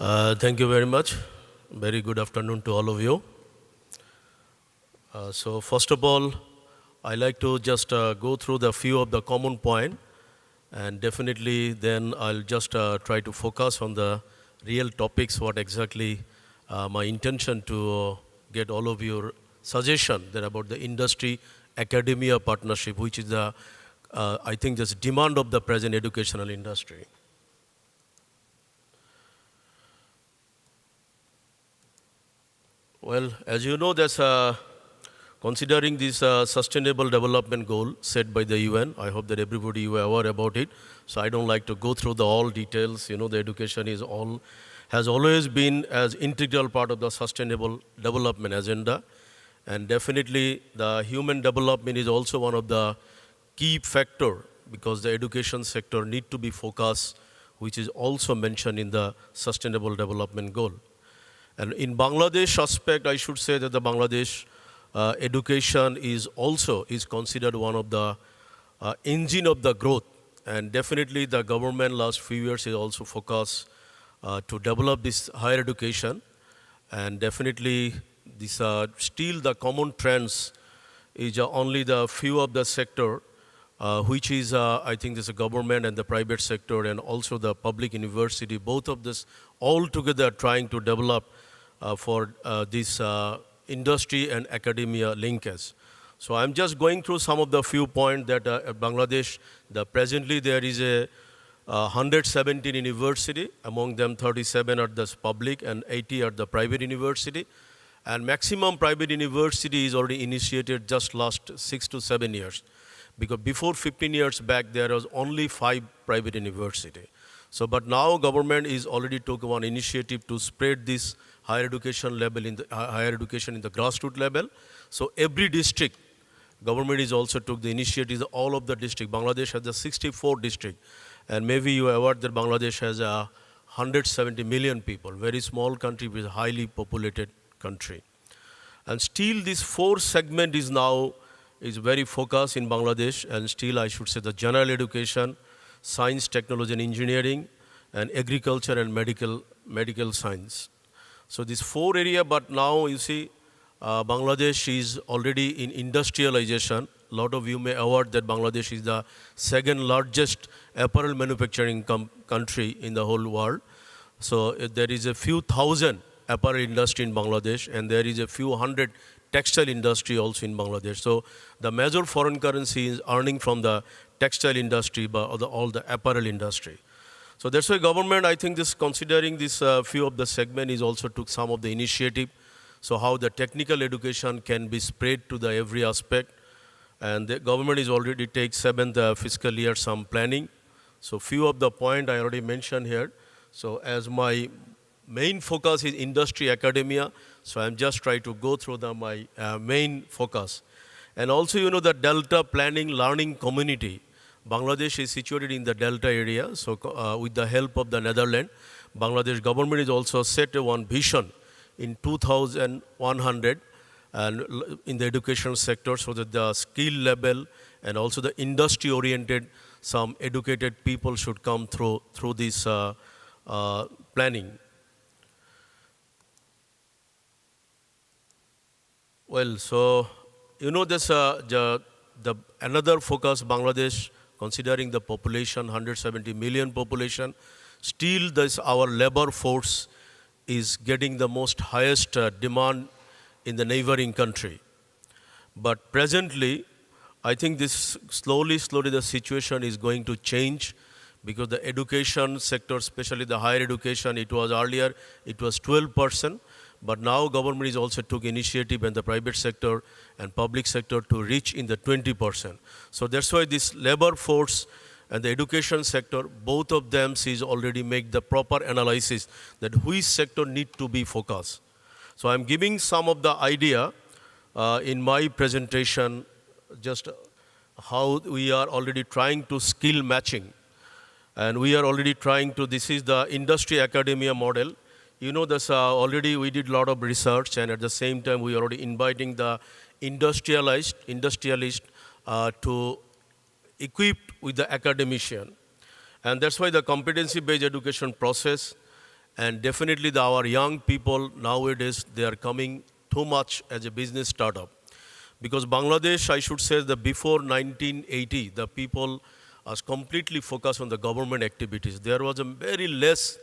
Thank you very much. Very good afternoon to all of you. So first of all, I like to just go through the few of the common point, and definitely then I'll just try to focus on the real topics, what exactly my intention to get all of your suggestion that about the industry academia partnership, which is the I think this demand of the present educational industry. Well, as you know, that's considering this sustainable development goal set by the UN. I hope that everybody is aware about it. So I don't like to go through the all details. You know, the education has always been as integral part of the sustainable development agenda, and definitely the human development is also one of the key factor because the education sector need to be focused, which is also mentioned in the sustainable development goal. And in Bangladesh aspect, I should say that the Bangladesh education is considered one of the engine of the growth. And definitely the government last few years is also focused to develop this higher education. And definitely this still the common trends is only the few of the sector which is, I think, this government and the private sector and also the public university, both of this all together trying to develop for this industry and academia linkage. So I'm just going through some of the few points that Bangladesh, presently there is a 117 university, among them 37 are the public and 80 are the private university. And maximum private university is already initiated just last 6 to 7 years. Because before 15 years back, there was only 5 private university. So, but now government is already took one initiative to spread this higher education level in the higher education in the grassroots level. So every district, government is also took the initiative. All of the district, Bangladesh has the 64 district, and maybe you are aware that Bangladesh has 170 million people, very small country with a highly populated country, and still this 4 segment is now is very focused in Bangladesh, and still I should say the general education, science, technology and engineering, and agriculture and medical science. So this 4 area, but now you see Bangladesh is already in industrialization. A lot of you may aware that Bangladesh is the second largest apparel manufacturing country in the whole world. So there is a few thousand apparel industry in Bangladesh, and there is a few hundred textile industry also in Bangladesh. So the major foreign currency is earning from the textile industry, but all the apparel industry. So that's why government, I think, this considering this few of the segment is also took some of the initiative. So how the technical education can be spread to the every aspect, and the government is already take 7th fiscal year some planning. So few of the point I already mentioned here. So as my main focus is industry academia, so I'm just trying to go through my main focus. And also, you know, the Delta Planning Learning Community. Bangladesh is situated in the Delta area, so with the help of the Netherlands, Bangladesh government is also set one vision in 2100 and in the education sector, so that the skill level and also the industry oriented some educated people should come through this planning. Well, so you know this the another focus Bangladesh, considering the population 170 million population, still this our labor force is getting the most highest demand in the neighboring country. But presently, I think this slowly the situation is going to change, because the education sector, especially the higher education, it was earlier, it was 12%, but now government is also took initiative in the private sector and public sector to reach in the 20%. So that's why this labor force and the education sector, both of them is already make the proper analysis that which sector need to be focused. So I'm giving some of the idea in my presentation, just how we are already trying to skill matching. And we are already trying to, this is the industry academia model. You know, this already we did a lot of research, and at the same time we are already inviting the industrialist to equip with the academician. And that's why the competency-based education process And definitely our young people nowadays, they are coming too much as a business startup. Because Bangladesh, I should say that before 1980, the people are completely focused on the government activities. There was a very less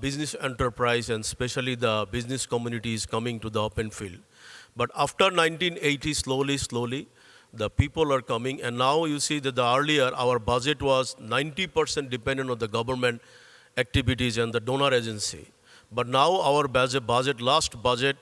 business enterprise, and especially the business community is coming to the open field. But after 1980, slowly, the people are coming, and now you see that the earlier our budget was 90% dependent on the government activities and the donor agency. But now our last budget,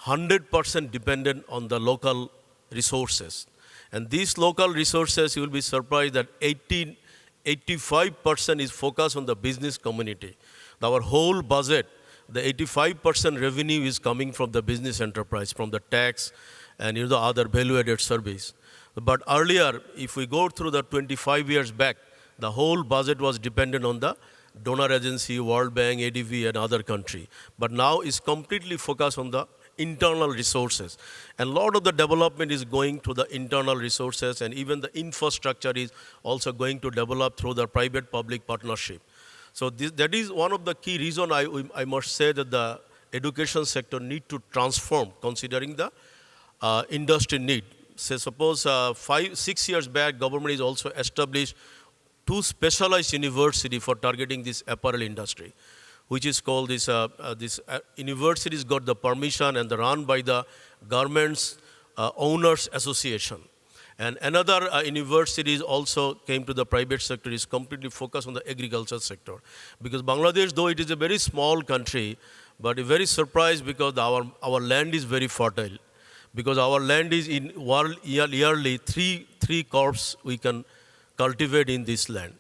100% dependent on the local resources. And these local resources, you will be surprised that 85% is focused on the business community. Our whole budget, the 85% revenue is coming from the business enterprise, from the tax and the other value-added service. But earlier, if we go through the 25 years back, the whole budget was dependent on the donor agency, World Bank, ADB, and other country. But now it's completely focused on the internal resources. And a lot of the development is going to the internal resources, and even the infrastructure is also going to develop through the private-public partnership. So that is one of the key reasons I must say that the education sector need to transform, considering the industry need. Say suppose 5-6 years back, government is also established 2 specialized university for targeting this apparel industry, which is called this universities got the permission and they're run by the government's owners association. And another universities also came to the private sector, is completely focused on the agriculture sector. Because Bangladesh, though it is a very small country, but very surprised because our land is very fertile. Because our land is in yearly 3 crops we can cultivate in this land.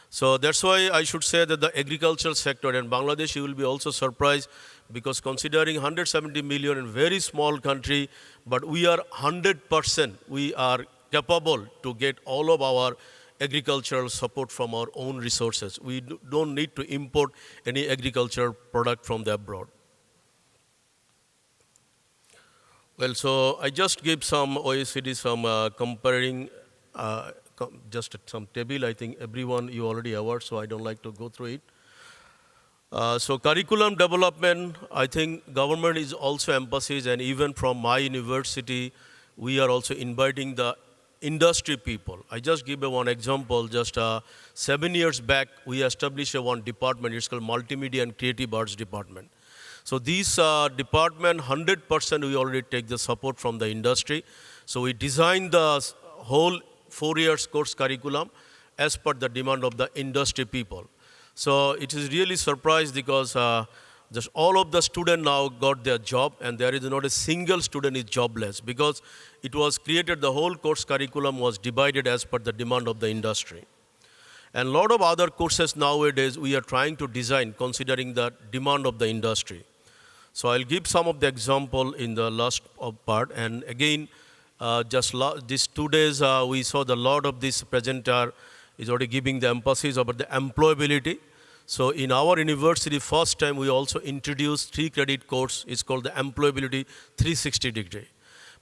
So that's why I should say that the agricultural sector in Bangladesh, you will be also surprised, because considering 170 million in very small country, but we are 100%, we are capable to get all of our agricultural support from our own resources. We don't need to import any agricultural product from the abroad. Well, so I just give some OECD, some comparing, just some table. I think everyone you already aware, so I don't like to go through it. So curriculum development, I think government is also emphasis, and even from my university, we are also inviting the industry people. I just give one example. Just 7 years back, we established one department. It's called Multimedia and Creative Arts Department. So these department, 100% we already take the support from the industry. So we designed the whole 4 years course curriculum as per the demand of the industry people. So it is really surprised because just all of the students now got their job, and there is not a single student is jobless, because it was created, the whole course curriculum was divided as per the demand of the industry. And a lot of other courses nowadays we are trying to design considering the demand of the industry. So I'll give some of the example in the last part. And again, these 2 days we saw the lot of this presenter is already giving the emphasis about the employability. So in our university, first time we also introduced 3 credit course. It's called the Employability 360 degree.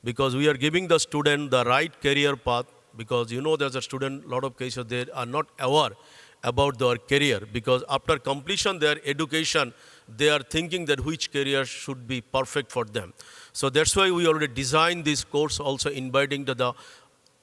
Because we are giving the student the right career path, because there's a student, a lot of cases they are not aware about their career, because after completion their education, they are thinking that which career should be perfect for them. So that's why we already designed this course, also inviting to the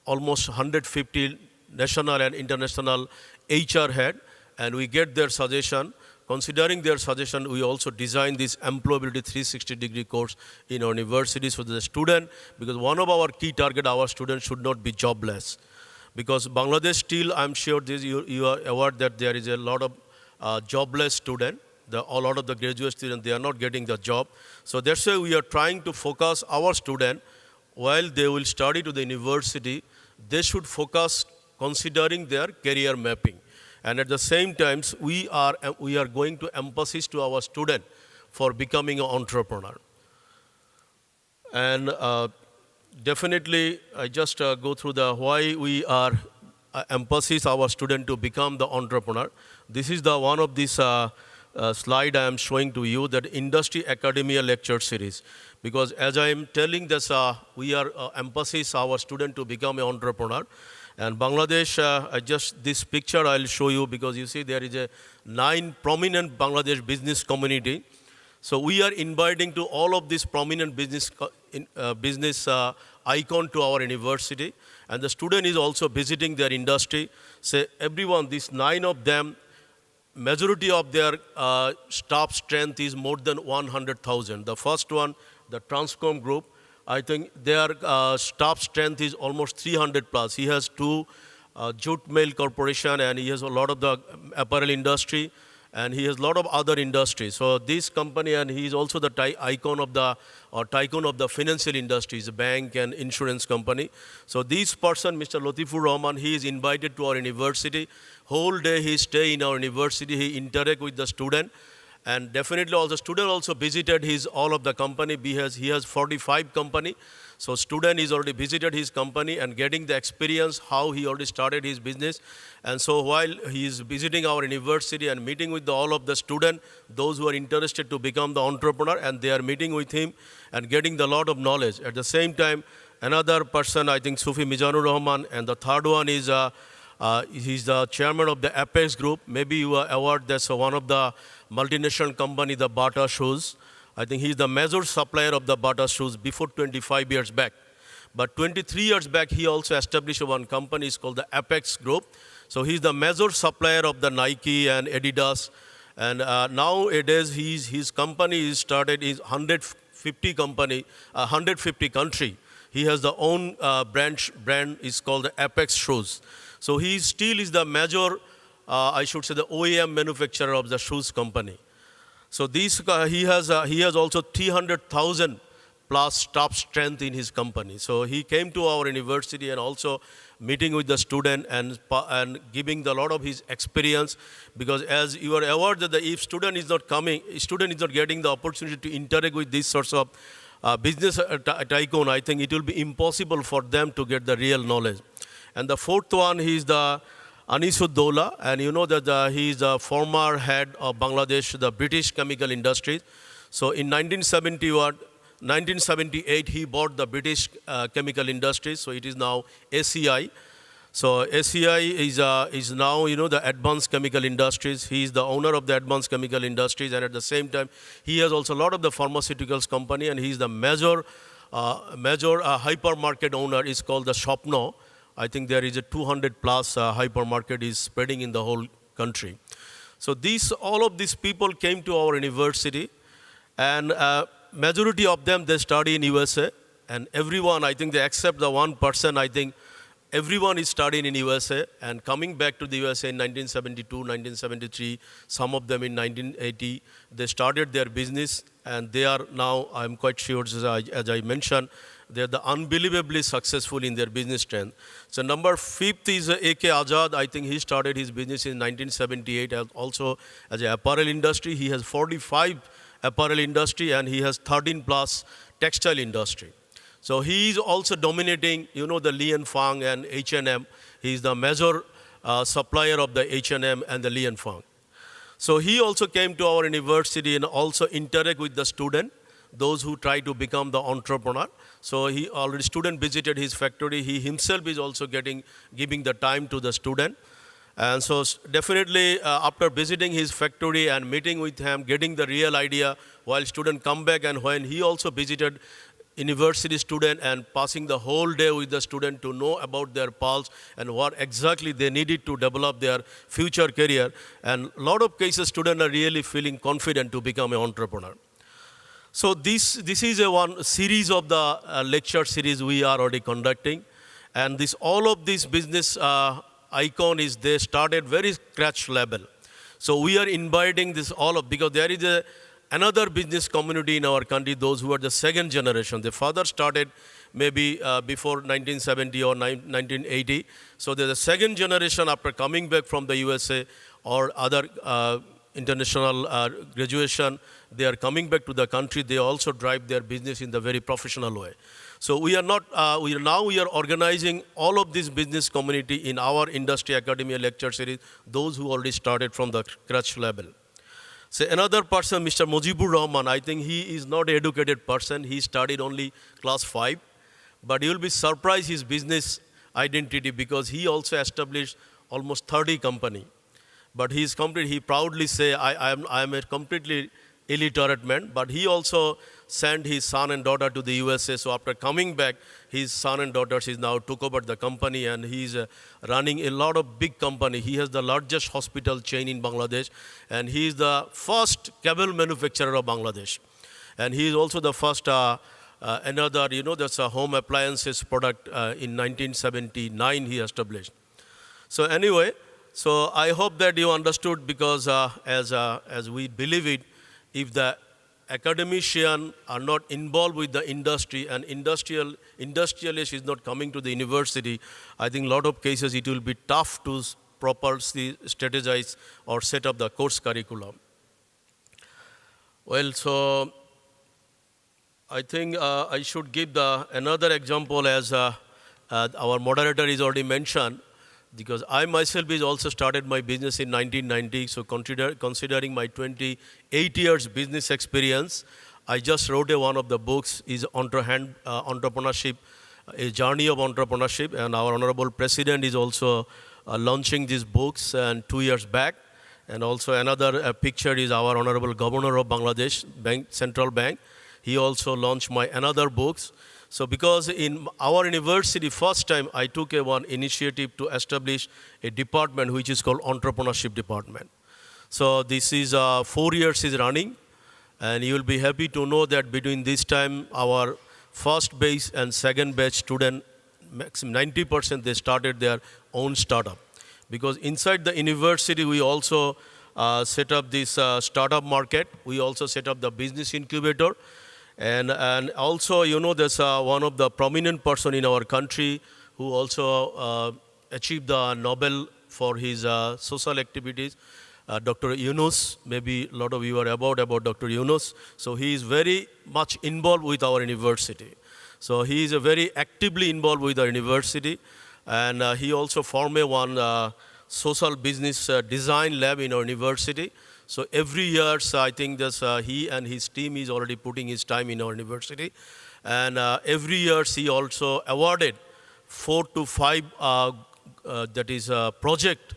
almost 150 national and international HR head, and we get their suggestion. Considering their suggestion, we also designed this Employability 360 degree course in our universities for the student, because one of our key target, our students should not be jobless. Because Bangladesh still, I'm sure you are aware that there is a lot of jobless students. A lot of the graduate students, they are not getting the job. So that's why we are trying to focus our students, while they will study to the university, they should focus considering their career mapping. And at the same time, we are going to emphasize to our student for becoming an entrepreneur. And definitely, I just go through the why we are emphasize our student to become the entrepreneur. This is the one of this slide I am showing to you, that industry academia lecture series. Because as I am telling this, we are emphasize our student to become an entrepreneur. And Bangladesh, this picture I'll show you because you see there is a 9 prominent Bangladesh business community. So we are inviting to all of these prominent business icon to our university, and the student is also visiting their industry. Say everyone, these 9 of them, majority of their staff strength is more than 100,000. The first one, the Transcom Group, I think their staff strength is almost 300 plus. He has 2 jute mill corporation, and he has a lot of the apparel industry, and he has a lot of other industries. So this company, and he is also the tycoon of the financial industries, bank and insurance company. So this person, Mr. Latifur Rahman, he is invited to our university. Whole day he stay in our university. He interact with the student, and definitely also student also visited all of the company. He has 45 company. So student is already visited his company and getting the experience how he already started his business. And so while he is visiting our university and meeting with all of the student, those who are interested to become the entrepreneur, and they are meeting with him and getting a lot of knowledge. At the same time, another person, I think Sufi Mizanur Rahman, and the third one is he's the chairman of the Apex Group. Maybe you are aware that's one of the multinational company, the Bata Shoes. I think he's the major supplier of the Bata shoes before 25 years back. But 23 years back, he also established one company, it's called the Apex Group. So he's the major supplier of the Nike and Adidas. And nowadays, his company is started in 150 country. He has the own brand is called the Apex Shoes. So he still is the major, I should say, the OEM manufacturer of the shoes company. So he has also 300,000 plus staff strength in his company. So he came to our university and also meeting with the student and giving a lot of his experience, because as you are aware that if student is not getting the opportunity to interact with these sorts of business tycoon, I think it will be impossible for them to get the real knowledge. And the fourth one, he is the Anisuddola, and you know that he is the former head of Bangladesh, the British chemical industries. So in 1978, he bought the British chemical industries, so it is now ACI. So ACI is now, the advanced chemical industries. He is the owner of the advanced chemical industries, and at the same time, he has also a lot of the pharmaceuticals company, and he is the major hypermarket owner. Is called the Shopno. I think there is a 200 plus hypermarket is spreading in the whole country. So all of these people came to our university, and majority of them, they study in USA, and everyone, I think they except the one person, I think everyone is studying in USA and coming back to the USA in 1972, 1973, some of them in 1980. They started their business, and they are now, I'm quite sure, as I mentioned, they're unbelievably successful in their business strength. So number 5th is A.K. Azad. I think he started his business in 1978 also as an apparel industry. He has 45 apparel industry, and he has 13 plus textile industry. So he is also dominating, the Li and Fang and H&M. He is the major supplier of the H&M and the Li and Fang. So he also came to our university and also interact with the student, those who try to become the entrepreneur. So he already student visited his factory. He himself is also giving the time to the student. And so definitely after visiting his factory and meeting with him, getting the real idea, while student come back, and when he also visited university student and passing the whole day with the student to know about their pulse and what exactly they needed to develop their future career. And a lot of cases, students are really feeling confident to become an entrepreneur. So this is one series of the lecture series we are already conducting. And all of this business icon they started very scratch level. So we are inviting because there is another business community in our country, those who are the second generation. The father started maybe before 1970 or 1980. So there's a second generation after coming back from the USA or other international graduation. They are coming back to the country. They also drive their business in the very professional way. So we are organizing all of this business community in our industry academia lecture series, those who already started from the scratch level. So another person, Mr. Mujibur Rahman, I think he is not an educated person. He studied only class 5. But you will be surprised his business, identity because he also established almost 30 company. But he proudly say, I am a completely illiterate man, but he also sent his son and daughter to the USA. So after coming back, his son and daughters is now took over the company, and he's running a lot of big company. He has the largest hospital chain in Bangladesh, and he is the first cable manufacturer of Bangladesh. And he is also the first another, that's a home appliances product in 1979 he established. So anyway, so I hope that you understood, because as we believe it, if the academicians are not involved with the industry and industrialist is not coming to the university, I think a lot of cases it will be tough to properly strategize or set up the course curriculum. Well, so I think I should give another example, as our moderator is already mentioned, because I myself is also started my business in 1990. So considering my 28 years business experience, I just wrote one of the books, is Entrepreneurship, a journey of entrepreneurship, and our honorable president is also launching these books and 2 years back. And also another picture is our honorable governor of Bangladesh Central Bank. He also launched my another books. So because in our university, first time I took one initiative to establish a department which is called Entrepreneurship Department. So this is 4 years is running, and you will be happy to know that between this time our first batch and second batch student, maximum 90% they started their own startup. Because inside the university we also set up this startup market. We also set up the business incubator. And also, there's one of the prominent person in our country who also achieved the Nobel for his social activities, Dr. Yunus. Maybe a lot of you are about Dr. Yunus. So he is very much involved with our university. So he is very actively involved with our university. And he also formed one social business design lab in our university. So every year, so I think he and his team is already putting his time in our university. And every year, he also awarded 4 to 5 project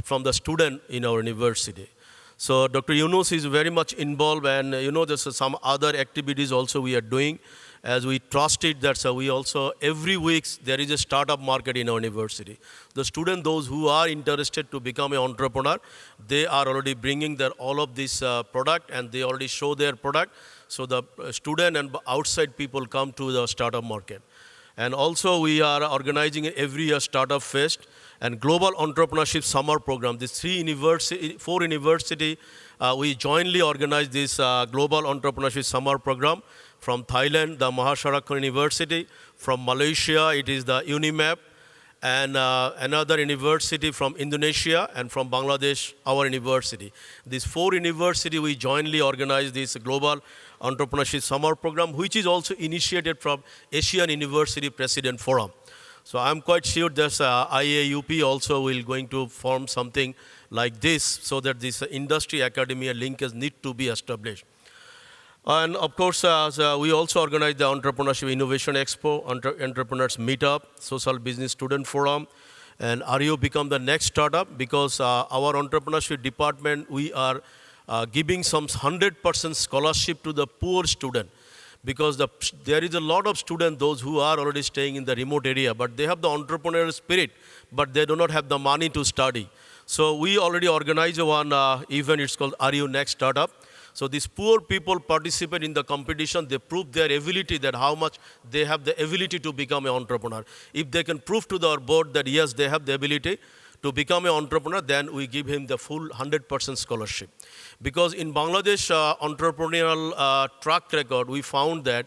from the student in our university. So Dr. Yunus is very much involved, and there's some other activities also we are doing. As we trust it, that's we also, every week, there is a startup market in our university. The students, those who are interested to become an entrepreneur, they are already bringing all of this product, and they already show their product. So the student and outside people come to the startup market. And also we are organizing every year Startup Fest and Global Entrepreneurship Summer Program. These 4 universities, we jointly organize this Global Entrepreneurship Summer Program. From Thailand, the Mahasarakhon University. From Malaysia, it is the UNIMAP. And another university from Indonesia, and from Bangladesh, our university. These 4 universities, we jointly organize this Global Entrepreneurship Summer Program, which is also initiated from Asian University President Forum. So I'm quite sure that IAUP also will going to form something like this, so that this industry academia linkage need to be established. And of course, we also organize the Entrepreneurship Innovation Expo, Entrepreneurs Meetup, Social Business Student Forum, and RU become the next startup, because our entrepreneurship department, we are giving some 100% scholarship to the poor student. Because there is a lot of students, those who are already staying in the remote area, but they have the entrepreneurial spirit, but they do not have the money to study. So we already organize one event, it's called RU Next Startup. So these poor people participate in the competition. They prove their ability, that how much they have the ability to become an entrepreneur. If they can prove to our board that yes, they have the ability to become an entrepreneur, then we give him the full 100% scholarship. Because in Bangladesh entrepreneurial track record, we found that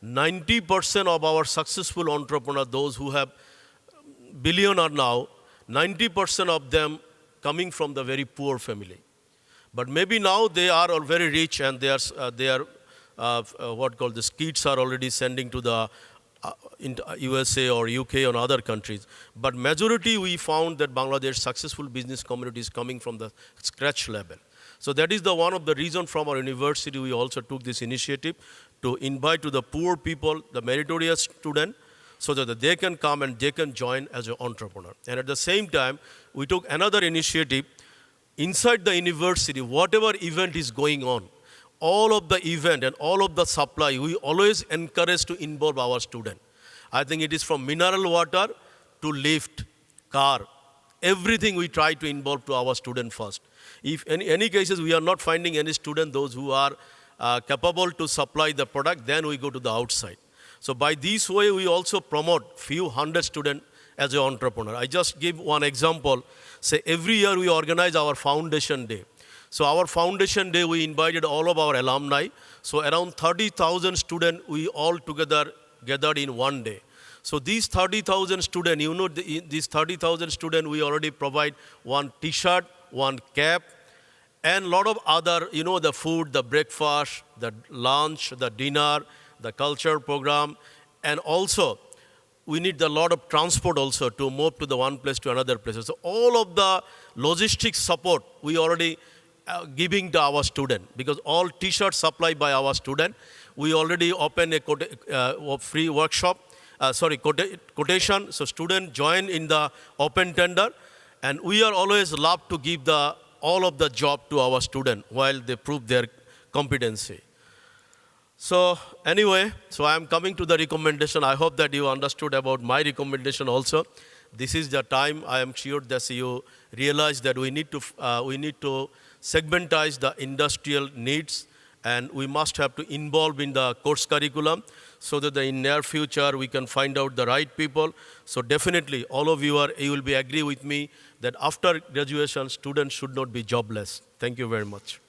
90% of our successful entrepreneurs, those who have billionaire now, 90% of them coming from the very poor family. But maybe now they are all very rich, and they are the kids are already sending to the into USA or UK or other countries. But majority we found that Bangladesh successful business community is coming from the scratch level. So that is one of the reasons from our university we also took this initiative to invite to the poor people, the meritorious student, so that they can come and they can join as an entrepreneur. And at the same time, we took another initiative inside the university, whatever event is going on, all of the event and all of the supply, we always encourage to involve our student. I think it is from mineral water to lift, car, everything we try to involve to our student first. If in any cases we are not finding any student, those who are capable to supply the product, then we go to the outside. So by this way, we also promote few hundred students as an entrepreneur. I just give one example. Say every year we organize our foundation day. So our foundation day, we invited all of our alumni. So around 30,000 students, we all together gathered in one day. So these 30,000 students, you know, these 30,000 students, we already provide one T-shirt, one cap, and a lot of other, you know, the food, the breakfast, the lunch, the dinner, the culture program, and also we need a lot of transport also to move to the one place to another place. So all of the logistics support we already giving to our student, because all T-shirts supplied by our student. We already open a free workshop, quotation. So students join in the open tender, and we are always love to give all of the job to our student while they prove their competency. So anyway, so I am coming to the recommendation. I hope that you understood about my recommendation also. This is the time I am sure that you realize that we need to segmentize the industrial needs, and we must have to involve in the course curriculum so that in near future we can find out the right people. So definitely all of you will be agree with me that after graduation, students should not be jobless. Thank you very much.